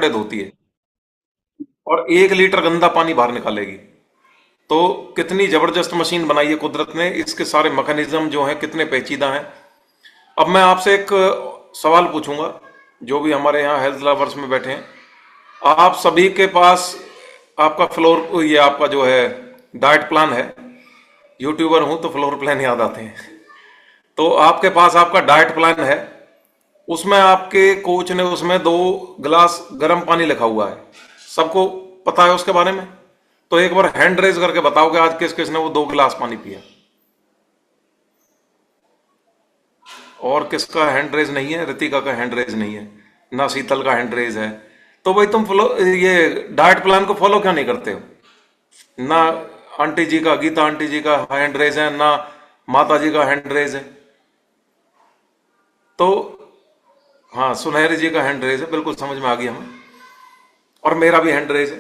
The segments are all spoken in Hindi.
कपड़े धोती है और 1 लीटर गंदा पानी बाहर निकालेगी। तो कितनी जबरदस्त मशीन बनाई है कुदरत ने, इसके सारे मैकेनिज्म जो हैं कितने पेचीदा हैं। अब मैं आपसे एक सवाल पूछूंगा, जो भी हमारे यहाँ हेल्थ लवर्स में बैठे हैं, आप सभी के पास आपका फ्लोर, ये आपका जो है डाइट प्लान है। यूट्यूबर हूं तो फ्लोर प्लान याद आते हैं। तो आपके पास आपका डाइट प्लान है, उसमें आपके कोच ने उसमें 2 गिलास गर्म पानी लिखा हुआ है, सबको पता है उसके बारे में। तो एक बार हैंड रेज करके बताओ कि आज किस किस ने वो 2 गिलास पानी पिया, और किसका हैंड रेज नहीं है? ऋतिका का हैंड रेज नहीं है, ना शीतल का हैंड रेज है। तो भाई तुम फॉलो, ये डाइट प्लान को फॉलो क्यों नहीं करते हो? ना आंटी जी का, गीता आंटी जी का हैंड रेज है, ना माता जी का हैंड रेज है। तो हाँ, सुनहरी जी का हैंड रेज है, बिल्कुल समझ में आ गया हमें, और मेरा भी हैंड रेज है।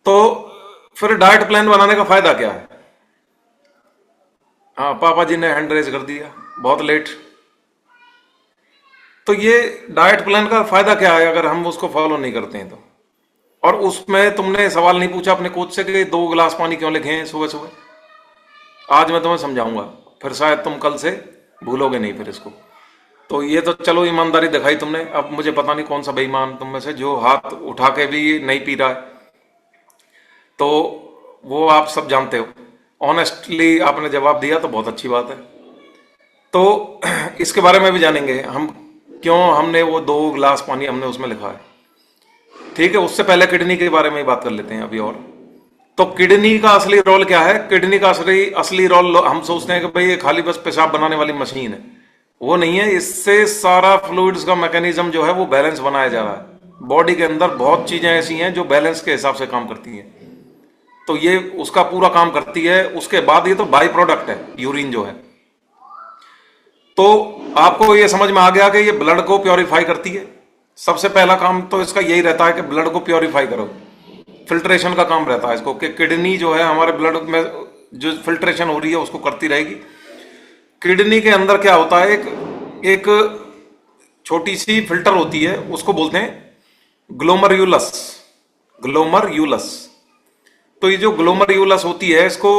तो फिर डाइट प्लान बनाने का फायदा क्या है? हाँ, पापा जी ने हैंड रेज कर दिया बहुत लेट। तो ये डाइट प्लान का फायदा क्या है अगर हम उसको फॉलो नहीं करते हैं तो? और उसमें तुमने सवाल नहीं पूछा अपने कोच से कि 2 गिलास पानी क्यों लिखे हैं सुबह सुबह। आज मैं तुम्हें समझाऊंगा, फिर शायद तुम कल से भूलोगे नहीं फिर इसको। तो ये तो चलो ईमानदारी दिखाई तुमने। अब मुझे पता नहीं कौन सा बेईमान तुम में से जो हाथ उठा के भी नहीं पी रहा है, तो वो आप सब जानते हो। ऑनेस्टली आपने जवाब दिया तो बहुत अच्छी बात है। तो इसके बारे में भी जानेंगे हम, क्यों हमने वो 2 गिलास पानी हमने उसमें लिखा है। ठीक है, उससे पहले किडनी के बारे में ही बात कर लेते हैं अभी। और तो किडनी का असली रोल क्या है? किडनी का असली असली रोल, हम सोचते हैं कि भाई ये खाली बस पेशाब बनाने वाली मशीन है, वो नहीं है। इससे सारा फ्लूइड्स का मैकेनिज्म जो है वो बैलेंस बनाया जा रहा है। बॉडी के अंदर बहुत चीजें ऐसी हैं जो बैलेंस के हिसाब से काम करती हैं, तो ये उसका पूरा काम करती है। उसके बाद ये तो बाई प्रोडक्ट है यूरिन जो है। तो आपको ये समझ में आ गया कि ये ब्लड को प्योरीफाई करती है। सबसे पहला काम तो इसका यही रहता है कि ब्लड को प्योरीफाई करो, फिल्ट्रेशन का काम रहता है इसको, कि किडनी जो है हमारे ब्लड में जो फिल्ट्रेशन हो रही है उसको करती रहेगी। किडनी के अंदर क्या होता है, एक एक छोटी सी फिल्टर होती है, उसको बोलते हैं ग्लोमर्यूलस। ग्लोमर्यूलस। तो ये जो ग्लोमर्यूलस होती है, इसको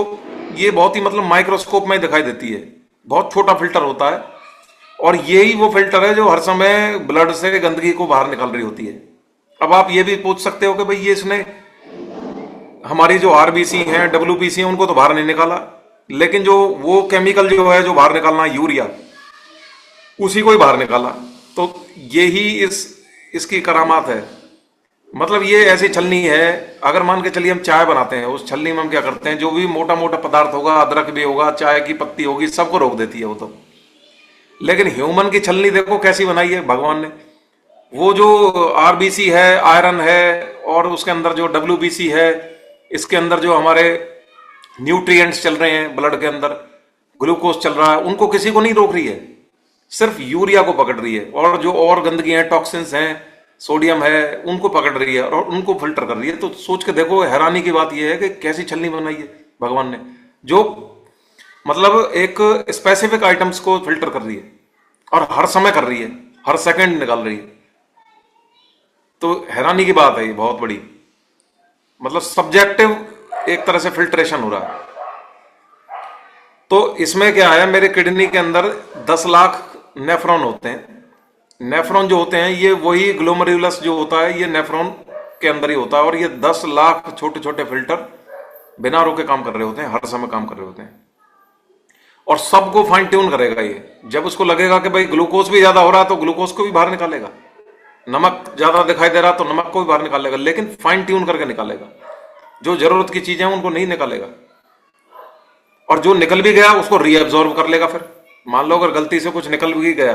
ये बहुत ही मतलब माइक्रोस्कोप में दिखाई देती है, बहुत छोटा फिल्टर होता है। और यही वो फिल्टर है जो हर समय ब्लड से गंदगी को बाहर निकाल रही होती है। अब आप ये भी पूछ सकते हो कि भाई ये इसने हमारी जो आरबीसी हैं, डब्ल्यूबीसी हैं, उनको तो बाहर नहीं निकाला, लेकिन जो वो केमिकल जो है जो बाहर निकालना है, यूरिया, उसी को ही बाहर निकाला। तो यही इसकी करामात है। मतलब ये ऐसी छलनी है, अगर मान के चलिए हम चाय बनाते हैं, उस छलनी में हम क्या करते हैं, जो भी मोटा मोटा पदार्थ होगा, अदरक भी होगा, चाय की पत्ती होगी, सबको रोक देती है वो तो। लेकिन ह्यूमन की छलनी देखो कैसी बनाई है भगवान ने। वो जो आरबीसी है, आयरन है, और उसके अंदर जो डब्ल्यूबीसी है, इसके अंदर जो हमारे न्यूट्रिएंट्स चल रहे हैं ब्लड के अंदर, ग्लूकोज चल रहा है, उनको किसी को नहीं रोक रही है, सिर्फ यूरिया को पकड़ रही है। और जो और गंदगी है, टॉक्सिन्स हैं, सोडियम है, उनको पकड़ रही है और उनको फिल्टर कर रही है। तो सोच के देखो, हैरानी की बात यह है कि कैसी छलनी बनाई है भगवान ने, जो मतलब एक स्पेसिफिक आइटम्स को फिल्टर कर रही है, और हर समय कर रही है, हर सेकंड निकाल रही है। तो हैरानी की बात है ये, बहुत बड़ी, मतलब सब्जेक्टिव एक तरह से फिल्ट्रेशन हो रहा है। तो इसमें क्या है, मेरे किडनी के अंदर 10 लाख नेफ्रॉन होते हैं। नेफ्रॉन जो होते हैं, ये वही ग्लोमरुलस जो होता है, ये नेफ्रॉन के अंदर ही होता है। और ये 10 लाख छोटे छोटे फिल्टर बिना रोके काम कर रहे होते हैं, हर समय काम कर रहे होते हैं, और सबको फाइन ट्यून करेगा ये। जब उसको लगेगा कि भाई ग्लूकोज भी ज्यादा हो रहा है, तो ग्लूकोज को भी बाहर निकालेगा, नमक ज्यादा दिखाई दे रहा तो नमक को भी बाहर निकालेगा, लेकिन फाइन ट्यून करके निकालेगा। जो जरूरत की चीजें हैं उनको नहीं निकालेगा, और जो निकल भी गया उसको रीअब्जॉर्व कर लेगा। फिर मान लो अगर गलती से कुछ निकल भी गया,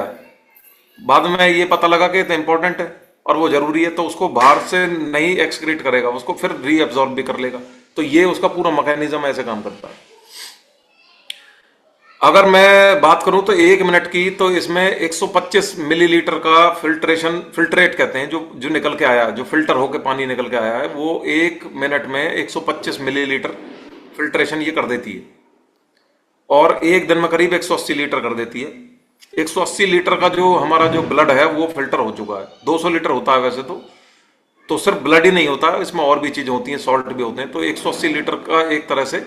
बाद में ये पता लगा कि तो इंपॉर्टेंट है और वो जरूरी है, तो उसको बाहर से नहीं एक्सक्रीट करेगा, उसको फिर रीअब्जॉर्व भी कर लेगा। तो ये उसका पूरा मैकेनिज्म ऐसे काम करता है। अगर मैं बात करूं तो 1 मिनट की, तो इसमें 125 मिलीलीटर का फिल्ट्रेट कहते हैं, जो जो निकल के आया, जो फिल्टर होके पानी निकल के आया है, वो 1 मिनट में 125 मिलीलीटर फिल्ट्रेशन ये कर देती है, और एक दिन में करीब 180 लीटर कर देती है। 180 लीटर का जो हमारा जो ब्लड है वो फिल्टर हो चुका है। 200 लीटर होता है वैसे तो सिर्फ ब्लड ही नहीं होता है, इसमें और भी चीजें होती हैं, सॉल्ट भी होते हैं। तो 180 लीटर का एक तरह से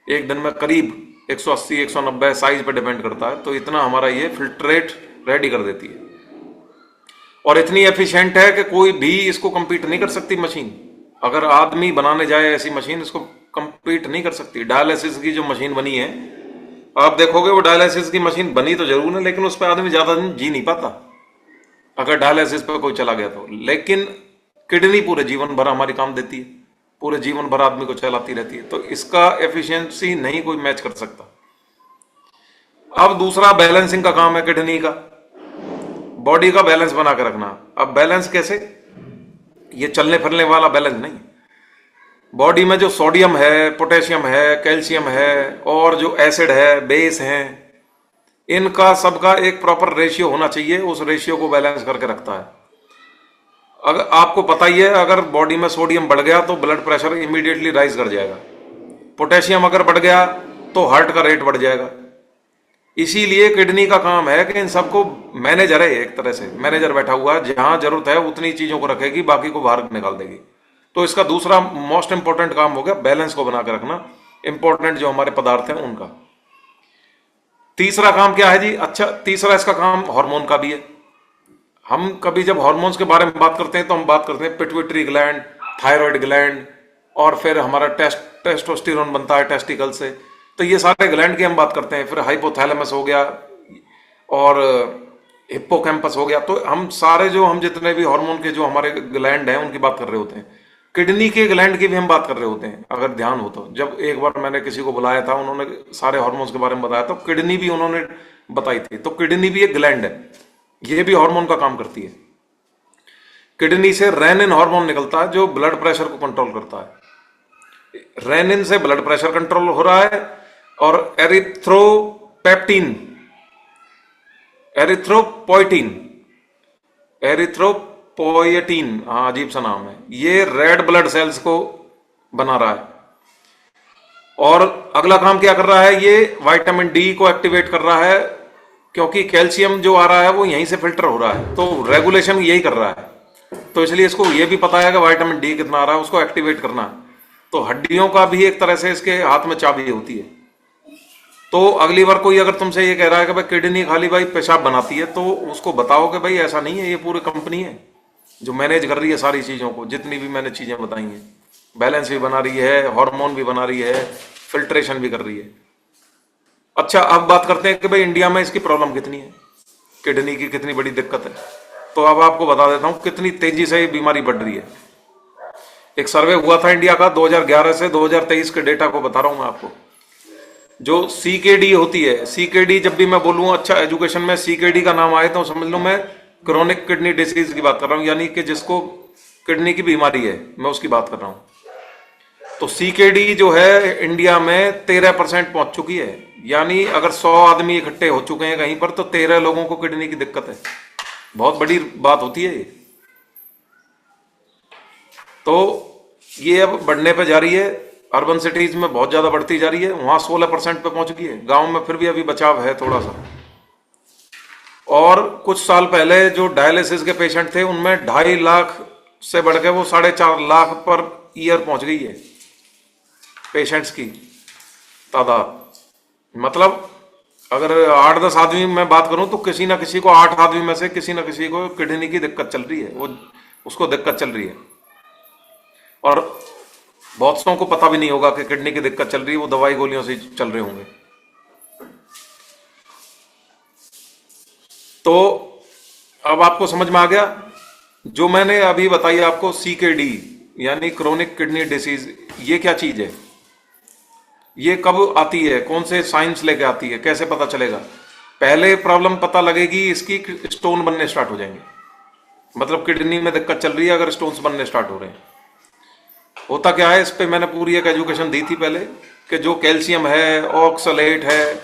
एक दिन में करीब 180 190 साइज पे डिपेंड करता है, तो इतना हमारा ये फिल्ट्रेट रेडी कर देती है। और इतनी एफिशिएंट है कि कोई भी इसको compete नहीं कर सकती मशीन। अगर आदमी बनाने जाए ऐसी मशीन, इसको compete नहीं कर सकती। डायलिसिस की जो मशीन बनी है, आप देखोगे वो डायलिसिस की मशीन बनी तो जरूर है, लेकिन उस पर आदमी ज्यादा दिन जी नहीं पाता अगर डायलिसिस पे कोई चला गया तो। लेकिन किडनी पूरे जीवन भर हमारी काम देती है, पूरे जीवन भर आदमी को चलाती रहती है, तो इसका एफिशिएंसी नहीं कोई मैच कर सकता। अब दूसरा बैलेंसिंग का काम है किडनी का, बॉडी का बैलेंस बना के रखना। अब बैलेंस कैसे? ये चलने फिरने वाला बैलेंस नहीं। बॉडी में जो सोडियम है, पोटेशियम है, कैल्शियम है और जो एसिड है, बेस है, इनका सबका एक प्रॉपर रेशियो होना चाहिए। उस रेशियो को बैलेंस करके रखता है। अगर आपको पता ही है, अगर बॉडी में सोडियम बढ़ गया तो ब्लड प्रेशर इमीडिएटली राइज कर जाएगा। पोटेशियम अगर बढ़ गया तो हार्ट का रेट बढ़ जाएगा। इसीलिए किडनी का काम है कि इन सबको मैनेजर है, एक तरह से मैनेजर बैठा हुआ है, जहां जरूरत है उतनी चीजों को रखेगी, बाकी को बाहर निकाल देगी। तो इसका दूसरा मोस्ट इंपॉर्टेंट काम हो गया बैलेंस को बना के रखना, इंपॉर्टेंट जो हमारे पदार्थ हैं उनका। तीसरा काम क्या है जी? अच्छा, तीसरा इसका काम हार्मोन का भी है। हम कभी जब हार्मोन्स के बारे में बात करते हैं तो हम बात करते हैं पिट्यूटरी ग्लैंड, थायराइड ग्लैंड, और फिर हमारा टेस्टोस्टेरोन बनता है टेस्टिकल से। तो ये सारे ग्लैंड की हम बात करते हैं। फिर हाइपोथैलेमस हो गया और हिप्पोकैम्पस हो गया। तो हम जितने भी हार्मोन के जो हमारे ग्लैंड हैं उनकी बात कर रहे होते हैं। किडनी के ग्लैंड की भी हम बात कर रहे होते हैं, अगर ध्यान हो तो। जब एक बार मैंने किसी को बुलाया था, उन्होंने सारे हार्मोन्स के बारे में बताया, तो किडनी भी उन्होंने बताई थी। तो किडनी भी एक ग्लैंड है, ये भी हार्मोन का काम करती है। किडनी से रेनिन हार्मोन निकलता है जो ब्लड प्रेशर को कंट्रोल करता है। रेनिन से ब्लड प्रेशर कंट्रोल हो रहा है। और एरिथ्रोपोइटीन, हाँ अजीब सा नाम है, ये रेड ब्लड सेल्स को बना रहा है। और अगला काम क्या कर रहा है? ये विटामिन डी को एक्टिवेट कर रहा है, क्योंकि कैल्शियम जो आ रहा है वो यहीं से फिल्टर हो रहा है, तो रेगुलेशन यही कर रहा है। तो इसलिए इसको ये भी पता है कि विटामिन डी कितना आ रहा है, उसको एक्टिवेट करना है। तो हड्डियों का भी एक तरह से इसके हाथ में चाबी होती है। तो अगली बार कोई अगर तुमसे ये कह रहा है कि भाई किडनी खाली भाई पेशाब बनाती है, तो उसको बताओ कि भाई ऐसा नहीं है, ये पूरी कंपनी है जो मैनेज कर रही है सारी चीजों को, जितनी भी मैंने चीजें बताई हैं। बैलेंस भी बना रही है, हार्मोन भी बना रही है, फिल्ट्रेशन भी कर रही है। अच्छा, अब बात करते हैं कि भाई इंडिया में इसकी प्रॉब्लम कितनी है, किडनी की कितनी बड़ी दिक्कत है। तो अब आपको बता देता हूं कितनी तेजी से ये बीमारी बढ़ रही है। एक सर्वे हुआ था इंडिया का 2011 से 2023 के डेटा को बता रहा हूं मैं आपको। जो सीकेडी होती है, सीकेडी जब भी मैं बोलूँ, अच्छा एजुकेशन में सीकेडी का नाम आए तो समझ लो मैं क्रोनिक किडनी डिसीज की बात कर रहा हूँ, यानी कि जिसको किडनी की बीमारी है, मैं उसकी बात कर रहा हूँ। तो सीकेडी जो है इंडिया में 13% पहुंच चुकी है। यानी अगर 100 आदमी इकट्ठे हो चुके हैं कहीं पर, तो 13 लोगों को किडनी की दिक्कत है। बहुत बड़ी बात होती है ये। तो ये अब बढ़ने पे जा रही है, अर्बन सिटीज में बहुत ज्यादा बढ़ती जा रही है, वहां 16% पे पहुंच गई है। गांव में फिर भी अभी बचाव है थोड़ा सा। और कुछ साल पहले जो डायलिसिस के पेशेंट थे, उनमें 2.5 लाख से बढ़ के वो 4.5 लाख पर ईयर पहुंच गई है पेशेंट्स की तादाद। मतलब अगर 8-10 आदमी में बात करूं तो किसी ना किसी को, 8 आदमी में से किसी ना किसी को किडनी की दिक्कत चल रही है, वो उसको दिक्कत चल रही है। और बहुत सौ को पता भी नहीं होगा कि किडनी की दिक्कत चल रही है, वो दवाई गोलियों से चल रहे होंगे। तो अब आपको समझ में आ गया जो मैंने अभी बताई आपको, सीकेडी यानी क्रोनिक किडनी डिसीज, ये क्या चीज है, ये कब आती है, कौन से साइंस लेके आती है, कैसे पता चलेगा? पहले प्रॉब्लम पता लगेगी इसकी, स्टोन बनने स्टार्ट हो जाएंगे। मतलब किडनी में दिक्कत चल रही है, अगर स्टोन्स बनने स्टार्ट हो रहे हैं। होता क्या है, इस पे मैंने पूरी एक एजुकेशन दी थी पहले, कि जो कैल्शियम है, ऑक्सलेट है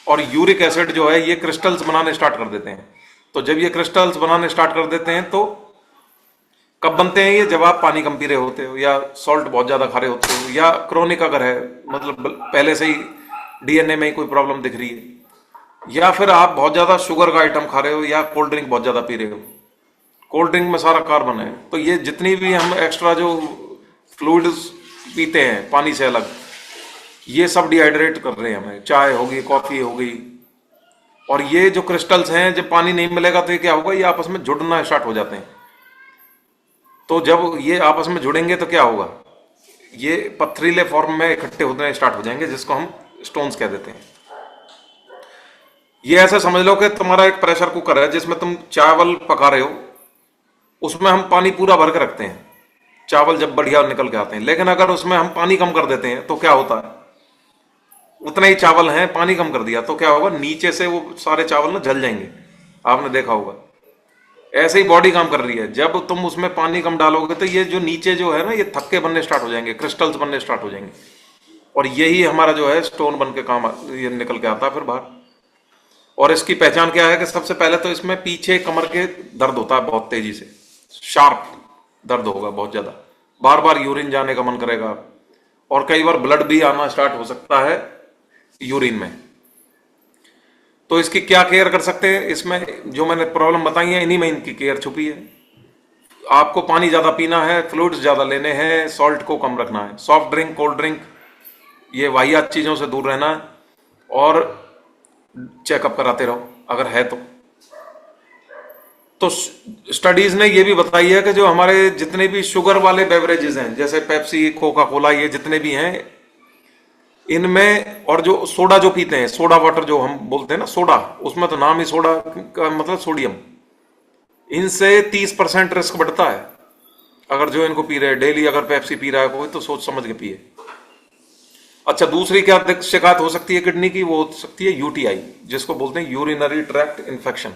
और यूरिक एसिड जो है, ये क्रिस्टल्स बनाने स्टार्ट कर देते हैं। तो जब ये क्रिस्टल्स बनाने स्टार्ट कर देते हैं, तो कब बनते हैं ये? जब आप पानी कम पी रहे होते हो, या सॉल्ट बहुत ज्यादा खा रहे होते हो, या क्रोनिक अगर है, मतलब पहले से ही डीएनए में ही कोई प्रॉब्लम दिख रही है, या फिर आप बहुत ज्यादा शुगर का आइटम खा रहे हो या कोल्ड ड्रिंक बहुत ज्यादा पी रहे हो। कोल्ड ड्रिंक में सारा कार्बन है, तो ये जितनी भी हम एक्स्ट्रा जो फ्लूइड्स पीते हैं पानी से अलग, ये सब डिहाइड्रेट कर रहे हैं हमें। चाय होगी, कॉफी होगी, और ये जो क्रिस्टल्स हैं, जब पानी नहीं मिलेगा तो ये क्या होगा, ये आपस में जुड़ना स्टार्ट हो जाते हैं। तो जब ये आपस में जुड़ेंगे तो क्या होगा, ये पथरीले फॉर्म में इकट्ठे होने स्टार्ट हो जाएंगे, जिसको हम स्टोन्स कह देते हैं। ये ऐसा समझ लो कि तुम्हारा एक प्रेशर कुकर है जिसमें तुम चावल पका रहे हो, उसमें हम पानी पूरा भर के रखते हैं, चावल जब बढ़िया निकल के आते हैं। लेकिन अगर उसमें हम पानी कम कर देते हैं तो क्या होता है, उतना ही चावल है, पानी कम कर दिया तो क्या होगा, नीचे से वो सारे चावल ना जल जाएंगे। आपने देखा होगा। ऐसे ही बॉडी काम कर रही है, जब तुम उसमें पानी कम डालोगे तो ये जो नीचे जो है ना, ये थक्के बनने स्टार्ट हो जाएंगे, क्रिस्टल्स बनने स्टार्ट हो जाएंगे, और यही हमारा जो है स्टोन बन के ये निकल के आता है फिर बाहर। और इसकी पहचान क्या है कि सबसे पहले तो इसमें पीछे कमर के दर्द होता है, बहुत तेजी से शार्प दर्द होगा, बहुत ज्यादा, बार बार यूरिन जाने का मन करेगा, और कई बार ब्लड भी आना स्टार्ट हो सकता है यूरिन में। तो इसकी क्या केयर कर सकते हैं, इसमें जो मैंने प्रॉब्लम बताई है इन्हीं में इनकी केयर छुपी है। आपको पानी ज्यादा पीना है, फ्लूइड्स ज्यादा लेने हैं, सॉल्ट को कम रखना है, सॉफ्ट ड्रिंक, कोल्ड ड्रिंक, ये वाहियात चीजों से दूर रहना है, और चेकअप कराते रहो अगर है तो स्टडीज ने ये भी बताई है कि जो हमारे जितने भी शुगर वाले बेवरेजेस हैं, जैसे पेप्सी, कोका कोला, ये जितने भी हैं, इनमें, और जो सोडा जो पीते हैं, सोडा वाटर जो हम बोलते हैं ना, सोडा, उसमें तो नाम ही सोडा का मतलब सोडियम, इनसे 30% रिस्क बढ़ता है। अगर जो इनको पी रहे हैं डेली, अगर पेप्सी पी रहा है कोई, तो सोच समझ के पिए। अच्छा, दूसरी क्या शिकायत हो सकती है किडनी की, वो हो सकती है यूटीआई, जिसको बोलते हैं यूरिनरी ट्रैक्ट इन्फेक्शन।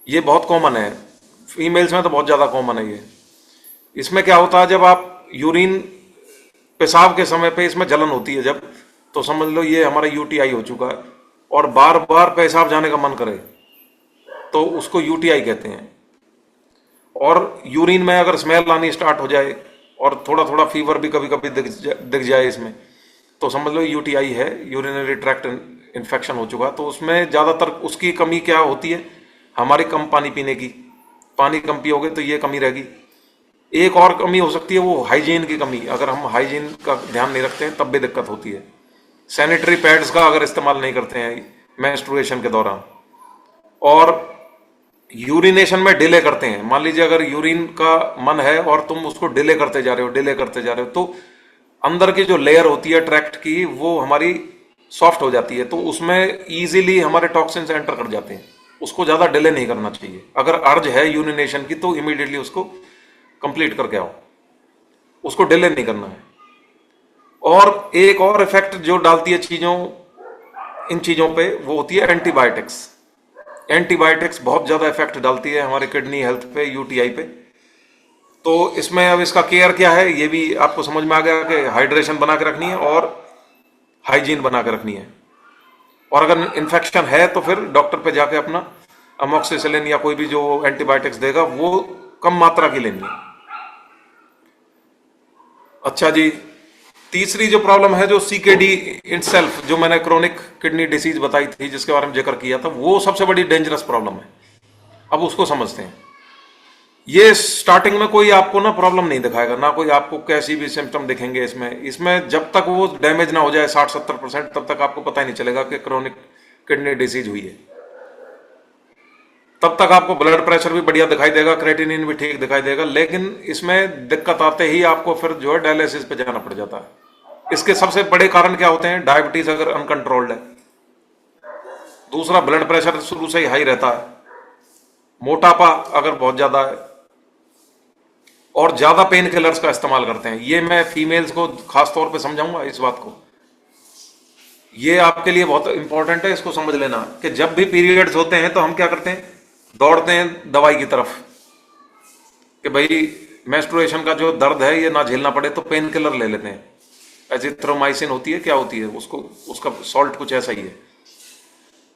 ये बहुत कॉमन है, फीमेल्स में तो बहुत ज्यादा कॉमन है ये। इसमें क्या होता है, जब आप यूरिन, पेशाब के समय पे इसमें जलन होती है जब, तो समझ लो ये हमारा यूटीआई हो चुका है, और बार बार पेशाब जाने का मन करे तो उसको यूटीआई कहते हैं। और यूरिन में अगर स्मेल आनी स्टार्ट हो जाए, और थोड़ा थोड़ा फीवर भी कभी कभी दिख जाए इसमें, तो समझ लो यूटीआई है, यूरिनरी ट्रैक्ट इन्फेक्शन हो चुका। तो उसमें ज्यादातर उसकी कमी क्या होती है, हमारी कम पानी पीने की, पानी कम पियोगे तो ये कमी रहेगी। एक और कमी हो सकती है, वो हाइजीन की कमी, अगर हम हाइजीन का ध्यान नहीं रखते हैं तब भी दिक्कत होती है। सैनिटरी पैड्स का अगर इस्तेमाल नहीं करते हैं मेंस्ट्रुएशन के दौरान, और यूरिनेशन में डिले करते हैं, मान लीजिए अगर यूरिन का मन है और तुम उसको डिले करते जा रहे हो, तो अंदर की जो लेयर होती है ट्रैक्ट की, वो हमारी सॉफ्ट हो जाती है, तो उसमें इजीली हमारे टॉक्सिन्स एंटर कर जाते हैं। उसको ज्यादा डिले नहीं करना चाहिए। अगर अर्ज है यूरिनेशन की तो इमीडिएटली उसको कंप्लीट करके आओ, उसको डिले नहीं करना है। और एक और इफेक्ट जो डालती है चीजों, इन चीजों पे, वो होती है एंटीबायोटिक्स। एंटीबायोटिक्स बहुत ज्यादा इफेक्ट डालती है हमारे किडनी हेल्थ पे, यूटीआई पे। तो इसमें अब इसका केयर क्या है, ये भी आपको समझ में आ गया कि हाइड्रेशन बना के रखनी है और हाइजीन बना के रखनी है। और अगर इन्फेक्शन है तो फिर डॉक्टर पे जाके अपना अमोक्सिसिलिन या कोई भी जो एंटीबायोटिक्स देगा वो कम मात्रा की लेनी है। अच्छा जी, तीसरी जो प्रॉब्लम है, जो सीकेडी इटसेल्फ, जो मैंने क्रोनिक किडनी डिसीज बताई थी, जिसके बारे में जिक्र किया था, वो सबसे बड़ी डेंजरस प्रॉब्लम है। अब उसको समझते हैं। ये स्टार्टिंग में कोई आपको ना प्रॉब्लम नहीं दिखाएगा, ना कोई आपको कैसी भी सिम्टम दिखेंगे इसमें जब तक वो डैमेज ना हो जाए 60-70%, तब तक आपको पता ही नहीं चलेगा कि क्रोनिक किडनी डिसीज हुई है। तब तक आपको ब्लड प्रेशर भी बढ़िया दिखाई देगा, क्रेटिनिन भी ठीक दिखाई देगा, लेकिन इसमें दिक्कत आते ही आपको फिर जो है डायलिसिस पे जाना पड़ जाता है। इसके सबसे बड़े कारण क्या होते हैं, डायबिटीज अगर अनकंट्रोल्ड है, दूसरा ब्लड प्रेशर शुरू से ही हाई रहता है, मोटापा अगर बहुत ज्यादा है, और ज्यादा पेन किलर्स का इस्तेमाल करते हैं। ये मैं फीमेल्स को खास तौर पे समझाऊंगा इस बात को, ये आपके लिए बहुत इंपॉर्टेंट है, इसको समझ लेना कि जब भी पीरियड्स होते हैं तो हम क्या करते हैं, दौड़ते हैं दवाई की तरफ कि भाई मेंस्ट्रुएशन का जो दर्द है ये ना झेलना पड़े, तो पेन किलर ले लेते हैं। एजिथ्रोमाइसिन होती है, क्या होती है उसको, उसका सॉल्ट कुछ ऐसा ही है,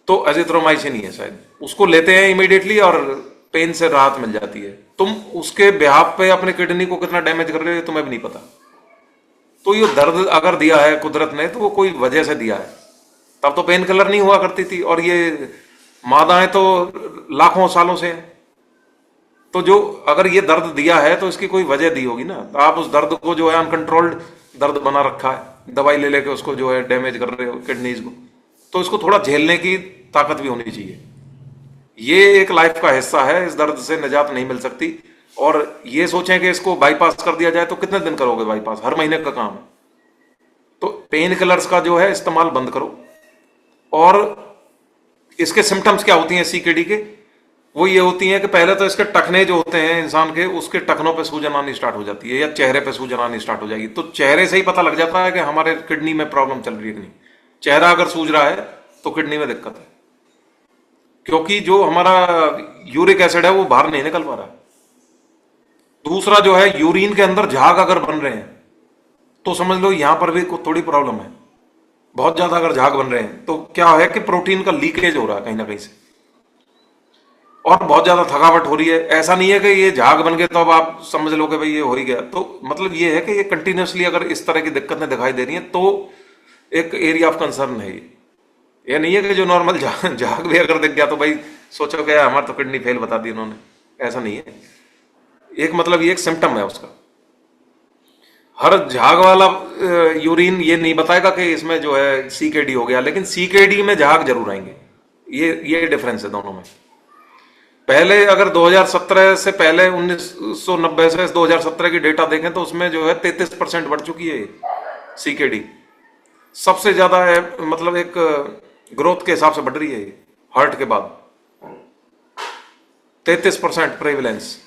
तो एजिथ्रोमाइसिन ही है शायद, उसको लेते हैं इमीडिएटली और पेन से राहत मिल जाती है। तुम उसके बिहाफ पे अपने किडनी को कितना डैमेज कर रहे हो तुम्हें भी नहीं पता। तो ये दर्द अगर दिया है कुदरत ने तो वो कोई वजह से दिया है, तब तो पेन किलर नहीं हुआ करती थी, और ये मादाएं तो लाखों सालों से हैं। तो जो अगर ये दर्द दिया है तो इसकी कोई वजह दी होगी ना। तो आप उस दर्द को जो है अनकंट्रोल्ड दर्द बना रखा है, दवाई ले लेके उसको जो है डैमेज कर रहे हो किडनीज को, तो इसको थोड़ा झेलने की ताकत भी होनी चाहिए। ये एक लाइफ का हिस्सा है, इस दर्द से निजात नहीं मिल सकती। और ये सोचें कि इसको बाईपास कर दिया जाए तो कितने दिन करोगे बाईपास, हर महीने का काम है। तो पेन किलर्स का जो है इस्तेमाल बंद करो। और इसके सिम्टम्स क्या होती हैं सीकेडी के, वो ये होती हैं कि पहले तो इसके टखने जो होते हैं इंसान के, उसके टखनों पे सूजन आनी स्टार्ट हो जाती है, या चेहरे पे सूजन आनी स्टार्ट हो जाएगी। तो चेहरे से ही पता लग जाता है कि हमारे किडनी में प्रॉब्लम चल रही है कि नहीं। चेहरा अगर सूज रहा है तो किडनी में दिक्कत है, क्योंकि जो हमारा यूरिक एसिड है वो बाहर नहीं निकल पा रहा है। दूसरा जो है, यूरिन के अंदर झाग अगर बन रहे हैं तो समझ लो यहां पर भी थोड़ी प्रॉब्लम है। बहुत ज्यादा अगर झाग बन रहे हैं तो क्या है कि प्रोटीन का लीकेज हो रहा है कहीं ना कहीं से, और बहुत ज्यादा थकावट हो रही है। ऐसा नहीं है कि ये झाग बन गए तो अब आप समझ लो कि भाई ये हो ही गया। तो मतलब ये है कि ये कंटिन्यूसली अगर इस तरह की दिक्कतें दिखाई दे रही हैं तो एक एरिया ऑफ कंसर्न है ये नहीं है कि जो नॉर्मल झाग भी अगर दिख गया तो भाई सोचो कि हमारा तो किडनी फेल बता दी उन्होंने, ऐसा नहीं है। एक मतलब ये एक सिम्टम है उसका। हर झाग वाला यूरिन ये नहीं बताएगा कि इसमें जो है सीकेडी हो गया, लेकिन सीकेडी में झाग जरूर आएंगे। ये डिफरेंस है दोनों में। पहले अगर 2017 से पहले 1990 से 2017 की डेटा देखें तो उसमें जो है 33% बढ़ चुकी है सीकेडी। सबसे ज्यादा है, मतलब एक ग्रोथ के हिसाब से बढ़ रही है ये, हार्ट के बाद 33% प्रेवलेंस।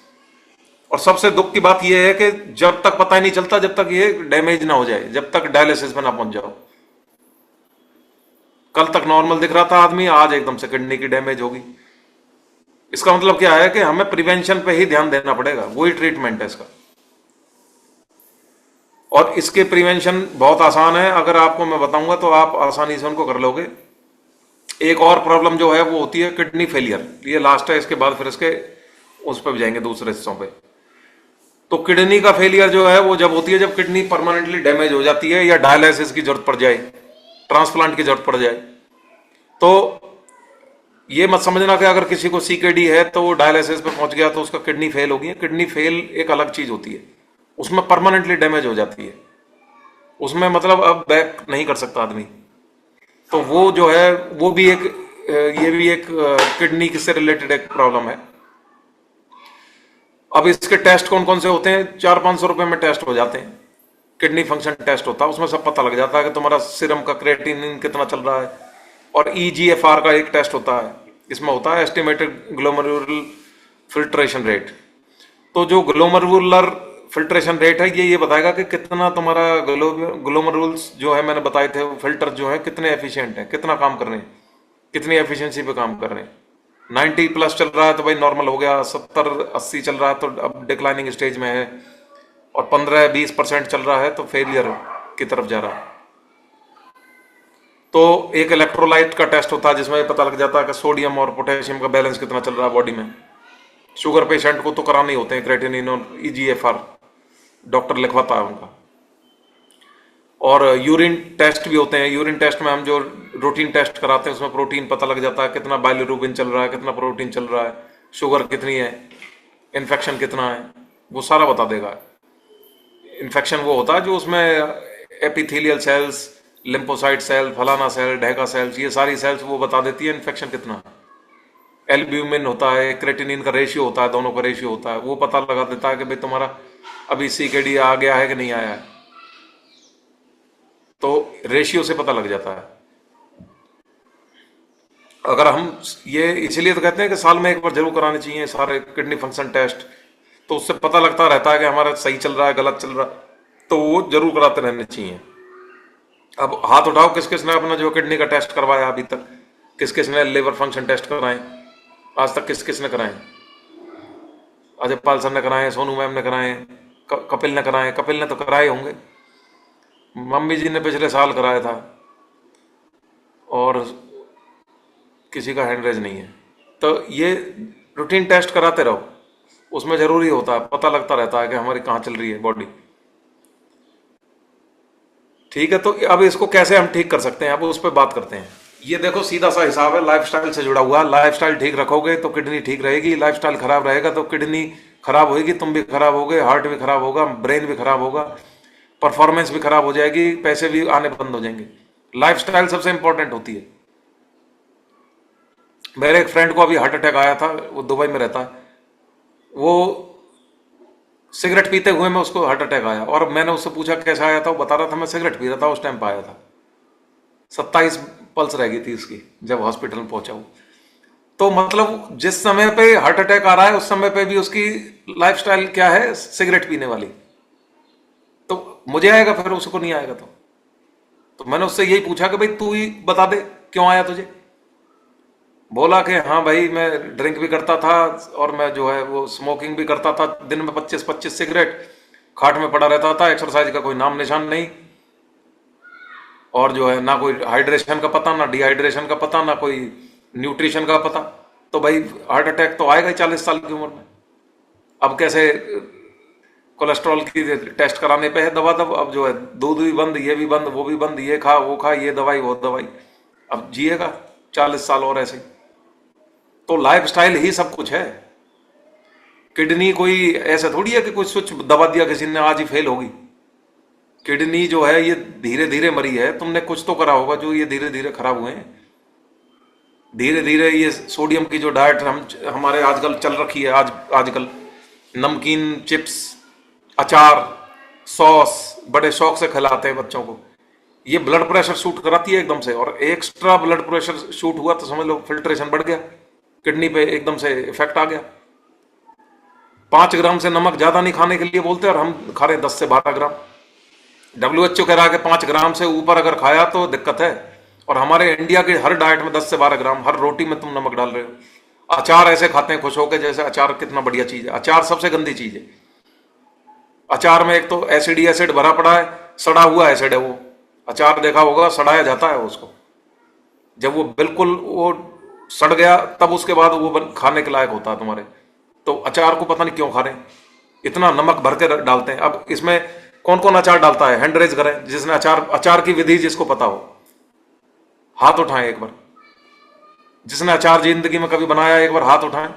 और सबसे दुख की बात यह है कि जब तक पता ही नहीं चलता, जब तक ये डैमेज ना हो जाए, जब तक डायलिसिस में ना पहुंच जाओ। कल तक नॉर्मल दिख रहा था आदमी, आज एकदम से किडनी की डैमेज होगी। इसका मतलब क्या है कि हमें प्रिवेंशन पे ही ध्यान देना पड़ेगा, वही ट्रीटमेंट है इसका। और इसके प्रिवेंशन बहुत आसान है, अगर आपको मैं बताऊंगा तो आप आसानी से उनको कर लोगे। एक और प्रॉब्लम जो है वो होती है किडनी फेलियर, ये लास्ट है, इसके बाद फिर इसके उस पर भी जाएंगे दूसरे हिस्सों पे। तो किडनी का फेलियर जो है वो जब होती है जब किडनी परमानेंटली डैमेज हो जाती है, या डायलिसिस की जरूरत पड़ जाए, ट्रांसप्लांट की जरूरत पड़ जाए। तो ये मत समझना कि अगर किसी को सीकेडी है तो वो डायलिसिस पे पहुंच गया तो उसका किडनी फेल होगी। किडनी फेल एक अलग चीज होती है, उसमें परमानेंटली डैमेज हो जाती है, उसमें मतलब अब बैक नहीं कर सकता आदमी। तो वो जो है वो भी एक ये भी एक किडनी से रिलेटेड एक प्रॉब्लम है। अब इसके टेस्ट कौन कौन से होते हैं, 400-500 रुपए में टेस्ट हो जाते हैं। किडनी फंक्शन टेस्ट होता है, उसमें सब पता लग जाता है कि तुम्हारा सीरम का क्रेटिनिन कितना चल रहा है। और ईजीएफआर का एक टेस्ट होता है, इसमें होता है एस्टिमेटेड ग्लोमेरुलर फिल्ट्रेशन रेट। तो जो ग्लोमेरुलर फिल्ट्रेशन रेट है ये बताएगा कि कितना तुम्हारा ग्लोमेरुल्स जो है मैंने बताए थे फिल्टर जो है कितने एफिशिएंट है, कितना काम कर रहे हैं, कितनी एफिशिएंसी पे काम कर रहे हैं। 90 प्लस चल रहा है तो भाई नॉर्मल हो गया, 70-80 चल रहा है तो अब डिक्लाइनिंग स्टेज में है, और 15-20% चल रहा है तो फेलियर की तरफ जा रहा है। तो एक इलेक्ट्रोलाइट का टेस्ट होता है जिसमें पता लग जाता है कि सोडियम और पोटेशियम का बैलेंस कितना चल रहा है बॉडी में। शुगर पेशेंट को तो कराने होते हैं क्रेटिनिन और ईजीएफआर, डॉक्टर लिखवाता है उनका। और यूरिन टेस्ट भी होते हैं, यूरिन टेस्ट में हम जो रूटीन टेस्ट कराते हैं उसमें प्रोटीन पता लग जाता है, कितना बाइलिरुबिन चल रहा है, कितना प्रोटीन चल रहा है, शुगर कितनी है, इन्फेक्शन कितना है, वो सारा बता देगा। इन्फेक्शन वो होता है जो उसमें एपिथेलियल सेल्स, लिम्फोसाइट सेल, फलाना सेल, ढेका सेल्स, ये सारी सेल्स वो बता देती है इन्फेक्शन कितना है। एल्ब्यूमिन होता है, क्रेटिनिन का रेशियो होता है, दोनों का रेशियो होता है, वो पता लगा देता है कि भाई तुम्हारा अभी सीकेडी आ गया है कि नहीं आया है। तो रेशियो से पता लग जाता है। अगर हम ये इसलिए तो कहते हैं कि साल में एक बार जरूर कराने चाहिए सारे किडनी फंक्शन टेस्ट, तो उससे पता लगता रहता है कि हमारा सही चल रहा है गलत चल रहा है, तो वो जरूर कराते रहने चाहिए। अब हाथ उठाओ किस किसने अपना जो किडनी का टेस्ट करवाया अभी तक, किस किसने लिवर फंक्शन टेस्ट कराए आज तक, किस किसने कराए? अजय पाल सर ने कराए, सोनू मैम ने कराए, कपिल ने कराए। कपिल ने तो कराए होंगे, मम्मी जी ने पिछले साल कराया था, और किसी का हैंड रेज नहीं है। तो ये रूटीन टेस्ट कराते रहो, उसमें जरूरी होता है, पता लगता रहता है कि हमारी कहाँ चल रही है बॉडी। ठीक है, तो अब इसको कैसे हम ठीक कर सकते हैं, अब उस पर बात करते हैं। ये देखो सीधा सा हिसाब है, लाइफस्टाइल से जुड़ा हुआ। लाइफस्टाइल ठीक रखोगे तो किडनी ठीक रहेगी, लाइफस्टाइल खराब रहेगा तो किडनी खराब होगी, तुम भी खराब होगे, हार्ट भी खराब होगा, ब्रेन भी खराब होगा, परफॉर्मेंस भी खराब हो जाएगी, पैसे भी आने बंद हो जाएंगे। लाइफस्टाइल सबसे इंपॉर्टेंट होती है। मेरे एक फ्रेंड को अभी हार्ट अटैक आया था, वो दुबई में रहता है। वो सिगरेट पीते हुए में उसको हार्ट अटैक आया, और मैंने उससे पूछा कैसे आया था, वो बता रहा था मैं सिगरेट पी रहा था उस टाइम पे आया था। 27 पल्स रह गई थी उसकी जब हॉस्पिटल में पहुंचा वो। तो मतलब जिस समय पे हार्ट अटैक आ रहा है उस समय पे भी उसकी लाइफस्टाइल क्या है, सिगरेट पीने वाली। तो मुझे आएगा फिर, उसको नहीं आएगा तो मैंने उससे यही पूछा कि भाई तू ही बता दे क्यों आया तुझे। बोला कि हाँ भाई मैं ड्रिंक भी करता था, और मैं जो है वो स्मोकिंग भी करता था, दिन में 25-25 सिगरेट, खाट में पड़ा रहता था, एक्सरसाइज का कोई नाम निशान नहीं, और जो है ना कोई हाइड्रेशन का पता, ना डिहाइड्रेशन का पता, ना कोई न्यूट्रिशन का पता। तो भाई हार्ट अटैक तो आएगा ही 40 साल की उम्र में। अब कैसे कोलेस्ट्रॉल की टेस्ट कराने पे है दवा दब, अब जो है दूध भी बंद, ये भी बंद, वो भी बंद, ये खा वो खा, ये दवाई वो दवाई, अब जिएगा 40 साल और ऐसे। तो लाइफस्टाइल ही सब कुछ है। किडनी कोई ऐसा थोड़ी है कि कोई स्विच दबा दिया किसी ने आज ही फेल होगी। किडनी जो है ये धीरे धीरे मरी है, तुमने कुछ तो करा होगा जो ये धीरे धीरे खराब हुए हैं। धीरे धीरे ये सोडियम की जो डाइट हमारे आजकल चल रखी है, आजकल नमकीन, चिप्स, अचार, सॉस बड़े शौक से खिलाते हैं बच्चों को। ये ब्लड प्रेशर शूट कराती है एकदम से, और एक्स्ट्रा ब्लड प्रेशर शूट हुआ तो समझ लो फिल्ट्रेशन बढ़ गया, किडनी पे एकदम से इफेक्ट आ गया। 5 ग्राम से नमक ज्यादा नहीं खाने के लिए बोलते हैं, और हम खा रहे हैं 10 से 12 ग्राम। WHO कह रहा है कि 5 ग्राम से ऊपर अगर खाया तो दिक्कत है, और हमारे इंडिया के हर डाइट में 10 से 12 ग्राम, हर रोटी में तुम नमक डाल रहे हो। अचार ऐसे खाते हैं खुश होकर, जैसे अचार कितना बढ़िया चीज है। अचार सबसे गंदी चीज है। अचार में एक तो एसिड ही एसिड भरा पड़ा है, सड़ा हुआ एसिड है वो। अचार देखा होगा, सड़ाया जाता है उसको, जब वो बिल्कुल वो सड़ गया तब उसके बाद वो खाने के लायक होता है तुम्हारे। तो अचार को पता नहीं क्यों खा रहे हैं, इतना नमक भर के डालते हैं। अब इसमें कौन कौन अचार डालता है, हैंड रेज करें जिसने अचार की विधि जिसको पता हो, हाथ उठाएं एक बार। जिसने अचार जिंदगी में कभी बनाया एक बार हाथ उठाएं।